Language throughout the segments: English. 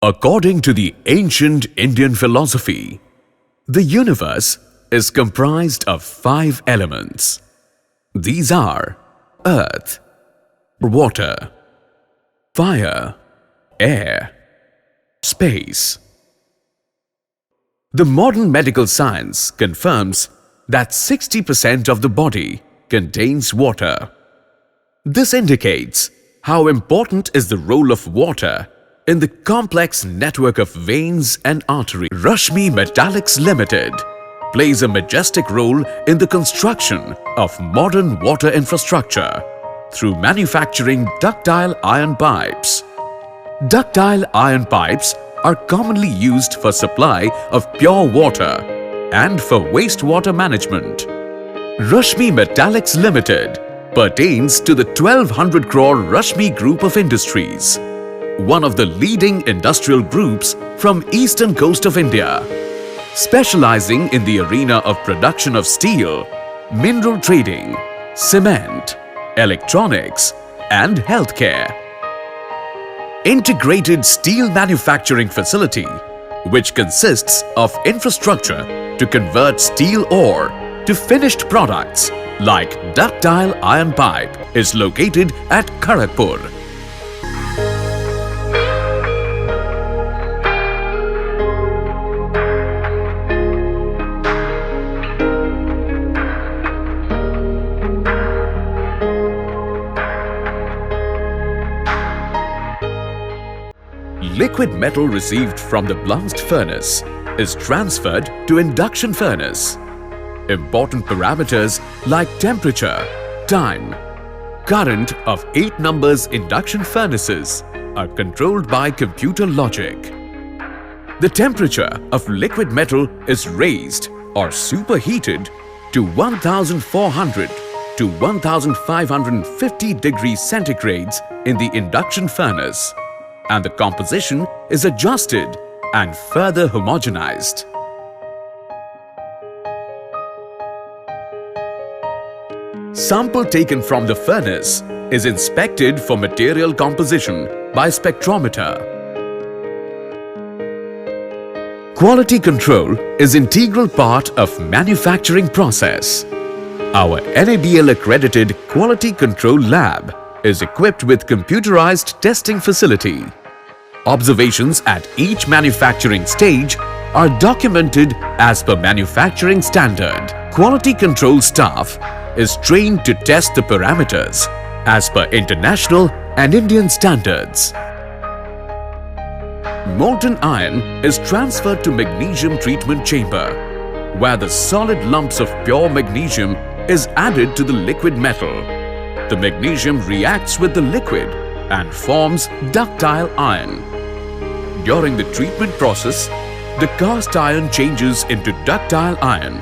According to the ancient Indian philosophy, the universe is comprised of 5 elements. These are earth, water, fire, air, space. The modern medical science confirms that 60% of the body contains water. This indicates how important is the role of water in the complex network of veins and arteries. Rashmi Metaliks Limited plays a majestic role in the construction of modern water infrastructure through manufacturing ductile iron pipes. Ductile iron pipes are commonly used for supply of pure water and for wastewater management. Rashmi Metaliks Limited pertains to the 1200 crore Rashmi Group of Industries, one of the leading industrial groups from eastern coast of India, specializing in the arena of production of steel, mineral trading, cement, electronics and healthcare. Integrated steel manufacturing facility, which consists of infrastructure to convert steel ore to finished products like ductile iron pipe, is located at Kharagpur. Liquid metal received from the blast furnace is transferred to induction furnace. Important parameters like temperature, time, current of 8 numbers induction furnaces are controlled by computer logic. The temperature of liquid metal is raised or superheated to 1400 to 1550 degrees centigrades in the induction furnace, and the composition is adjusted and further homogenized. Sample taken from the furnace is inspected for material composition by spectrometer. Quality control is an integral part of manufacturing process. Our NABL accredited Quality Control Lab is equipped with computerized testing facility. Observations at each manufacturing stage are documented as per manufacturing standard. Quality control staff is trained to test the parameters as per international and Indian standards. Molten iron is transferred to magnesium treatment chamber, where the solid lumps of pure magnesium is added to the liquid metal. The magnesium reacts with the liquid and forms ductile iron. During the treatment process, the cast iron changes into ductile iron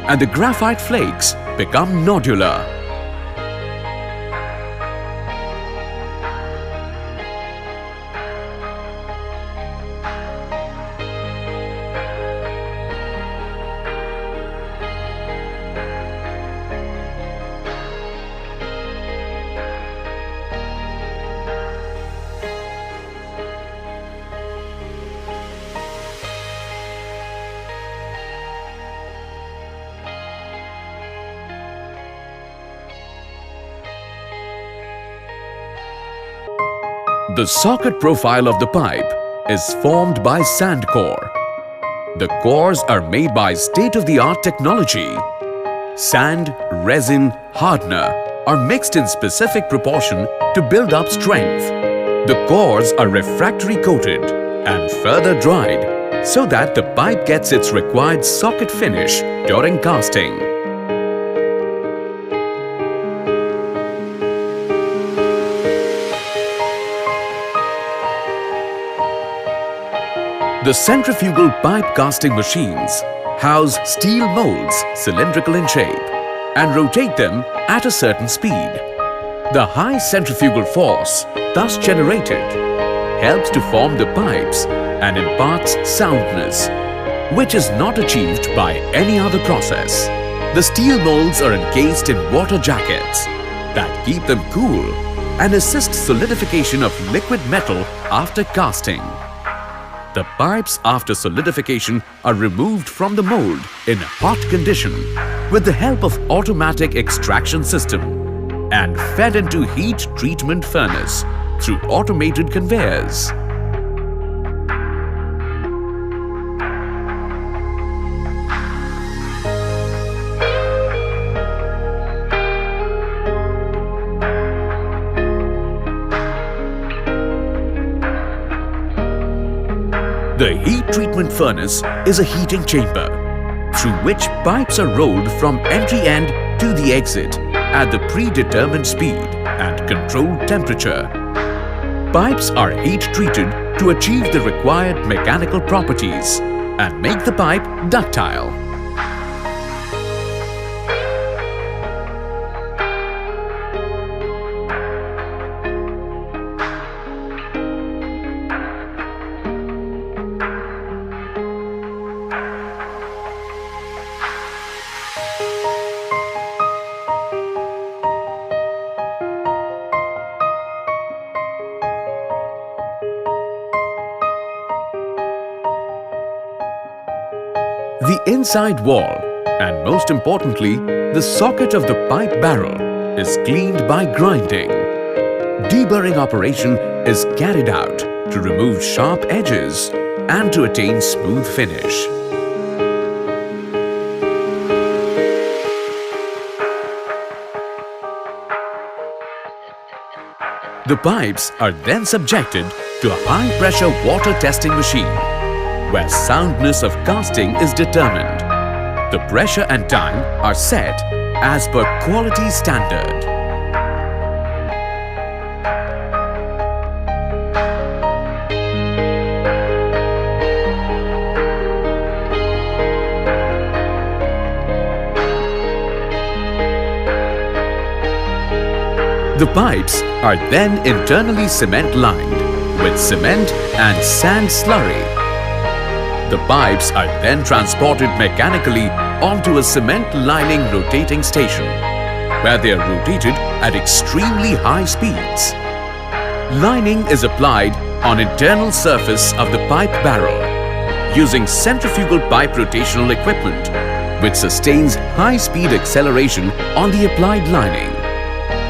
and the graphite flakes become nodular. The socket profile of the pipe is formed by sand core. The cores are made by state-of-the-art technology. Sand, resin, hardener are mixed in specific proportion to build up strength. The cores are refractory coated and further dried so that the pipe gets its required socket finish during casting. The centrifugal pipe casting machines house steel molds cylindrical in shape and rotate them at a certain speed. The high centrifugal force thus generated helps to form the pipes and imparts soundness, which is not achieved by any other process. The steel molds are encased in water jackets that keep them cool and assist solidification of liquid metal after casting. The pipes after solidification are removed from the mold in hot condition with the help of automatic extraction system and fed into heat treatment furnace through automated conveyors. The heat treatment furnace is a heating chamber through which pipes are rolled from entry end to the exit at the predetermined speed and controlled temperature. Pipes are heat treated to achieve the required mechanical properties and make the pipe ductile. The inside wall, and most importantly, the socket of the pipe barrel, is cleaned by grinding. Deburring operation is carried out to remove sharp edges and to attain smooth finish. The pipes are then subjected to a high-pressure water testing machine, where soundness of casting is determined. The pressure and time are set as per quality standard. The pipes are then internally cement lined with cement and sand slurry. The pipes are then transported mechanically onto a cement lining rotating station, where they are rotated at extremely high speeds. Lining is applied on internal surface of the pipe barrel using centrifugal pipe rotational equipment, which sustains high-speed acceleration on the applied lining.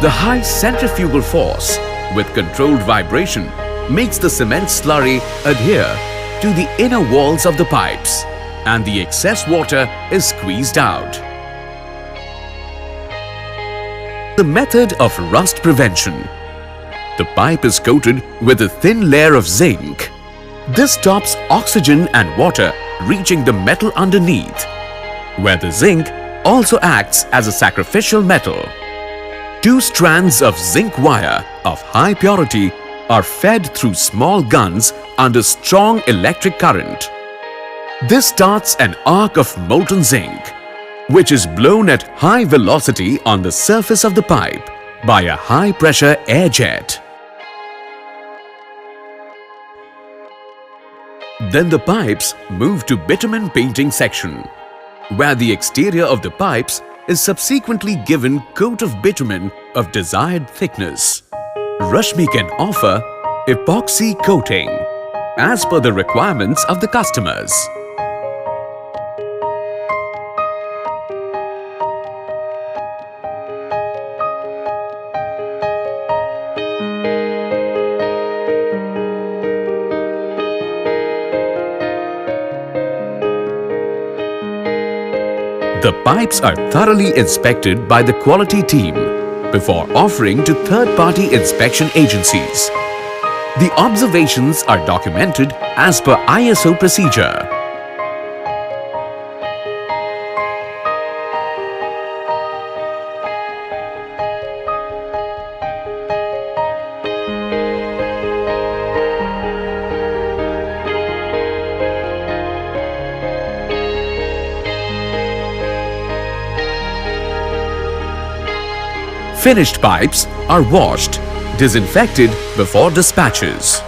The high centrifugal force with controlled vibration makes the cement slurry adhere to the inner walls of the pipes, and the excess water is squeezed out. The method of rust prevention. The pipe is coated with a thin layer of zinc. This stops oxygen and water reaching the metal underneath, where the zinc also acts as a sacrificial metal. 2 strands of zinc wire of high purity are fed through small guns under strong electric current. This starts an arc of molten zinc, which is blown at high velocity on the surface of the pipe by a high-pressure air jet. Then the pipes move to bitumen painting section, where the exterior of the pipes is subsequently given coat of bitumen of desired thickness. Rashmi can offer epoxy coating as per the requirements of the customers. The pipes are thoroughly inspected by the quality team before offering to third-party inspection agencies. The observations are documented as per ISO procedure. Finished pipes are washed, disinfected before dispatches.